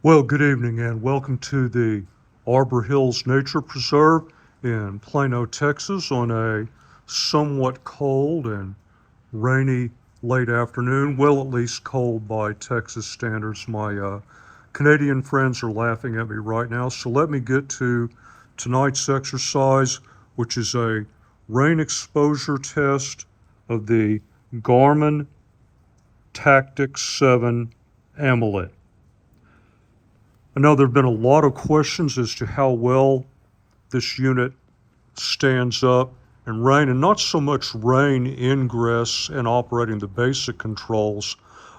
Well, good evening and welcome to the Arbor Hills Nature Preserve in Plano, Texas on a somewhat cold and rainy late afternoon. Well, at least cold by Texas standards. My Canadian friends are laughing at me right now. So let me get to tonight's exercise, which is a rain exposure test of the GARMIN Tactix7 AMOLED. I know there have been a lot of questions as to how well this unit stands up in rain, and not so much rain ingress and operating the basic controls,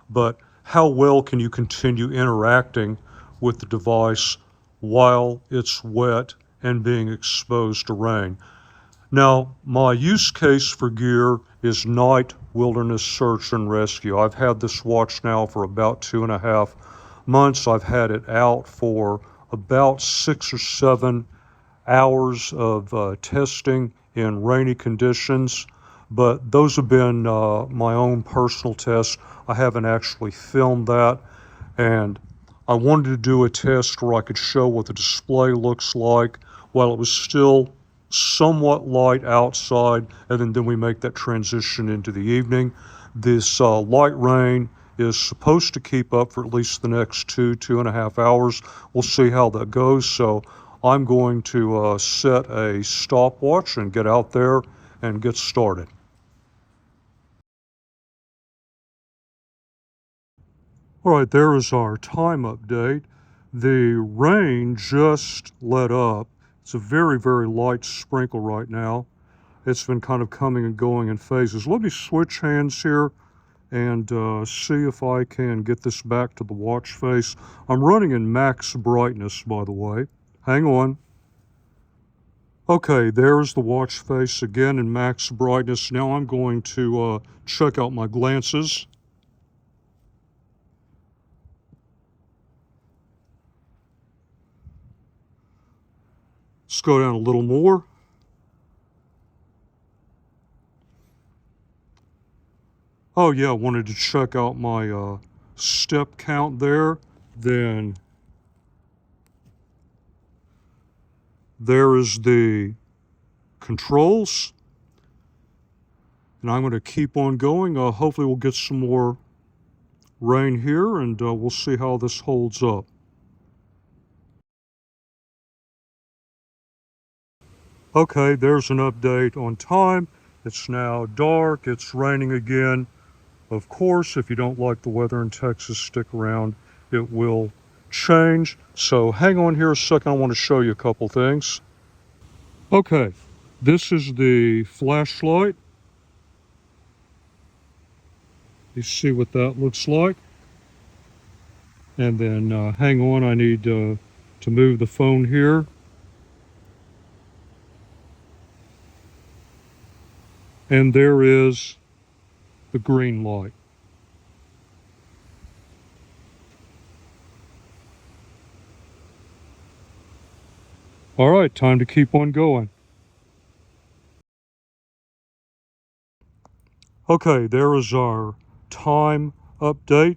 but how well can you continue interacting with the device while it's wet and being exposed to rain. Now, my use case for gear is night wilderness search and rescue. I've had this watch now for about 2.5 months. I've had it out for about 6 or 7 hours of testing in rainy conditions, but those have been my own personal tests. I haven't actually filmed that, and I wanted to do a test where I could show what the display looks like while it was still somewhat light outside, and then we make that transition into the evening. This light rain is supposed to keep up for at least the next 2.5 hours. We'll see how that goes. So I'm going to set a stopwatch and get out there and get started. All right, there is our time update. The rain just let up. It's a very, very light sprinkle right now. It's been kind of coming and going in phases. Let me switch hands here and see if I can get this back to the watch face. I'm running in max brightness, by the way. Hang on. Okay, there's the watch face again in max brightness. Now I'm going to check out my glances. Let's go down a little more. Oh yeah, I wanted to check out my step count there. Then there is the controls. And I'm going to keep on going. Hopefully we'll get some more rain here, and we'll see how this holds up. Okay, there's an update on time. It's now dark. It's raining again. Of course, if you don't like the weather in Texas, stick around. It will change. So hang on here a second. I want to show you a couple things. Okay, this is the flashlight. You see what that looks like. And then hang on, I need to move the phone here. And there is the green light. All right, time to keep on going. Okay, there is our time update.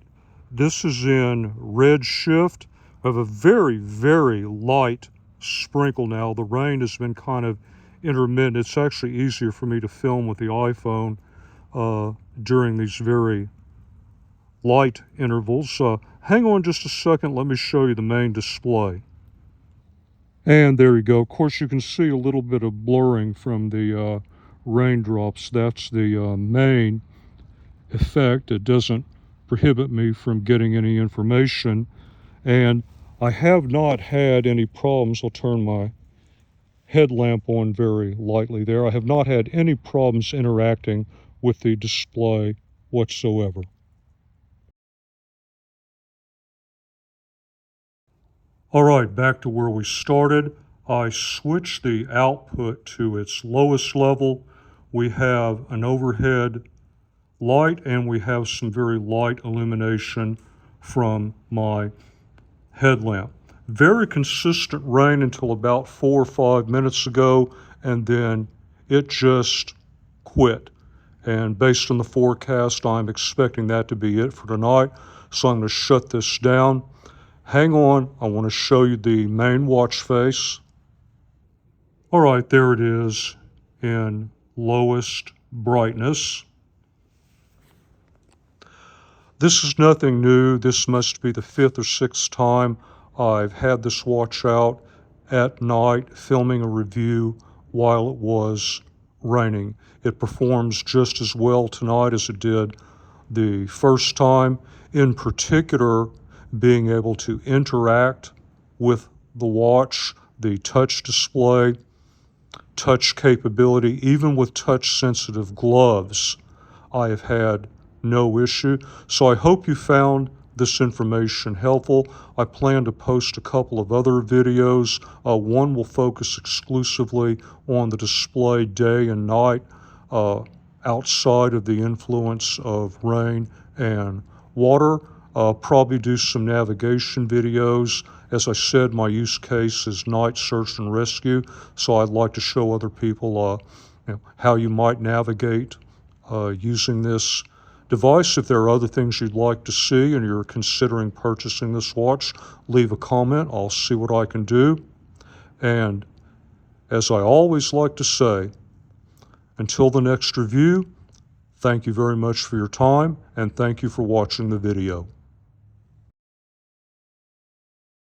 This is in red shift. I have a very, very light sprinkle now. The rain has been kind of intermittent. It's actually easier for me to film with the iPhone during these very light intervals. Hang on just a second. Let me show you the main display. And there you go. Of course, you can see a little bit of blurring from the raindrops. That's the main effect. It doesn't prohibit me from getting any information. And I have not had any problems. I'll turn my headlamp on very lightly there. I have not had any problems interacting with the display whatsoever. All right, back to where we started. I switched the output to its lowest level. We have an overhead light and we have some very light illumination from my headlamp. Very consistent rain until about 4 or 5 minutes ago, and then it just quit. And based on the forecast, I'm expecting that to be it for tonight. So I'm going to shut this down. Hang on, I want to show you the main watch face. All right, there it is in lowest brightness. This is nothing new. This must be the 5th or 6th time I've had this watch out at night filming a review while it was raining. It performs just as well tonight as it did the first time. In particular, being able to interact with the watch, the touch display, touch capability, even with touch-sensitive gloves, I have had no issue. So I hope you found this information helpful. I plan to post a couple of other videos. One will focus exclusively on the display day and night outside of the influence of rain and water. Probably do some navigation videos. As I said, my use case is night search and rescue, so I'd like to show other people how you might navigate using this device. If there are other things you'd like to see and you're considering purchasing this watch, leave a comment. I'll see what I can do. And as I always like to say, until the next review, thank you very much for your time, and thank you for watching the video.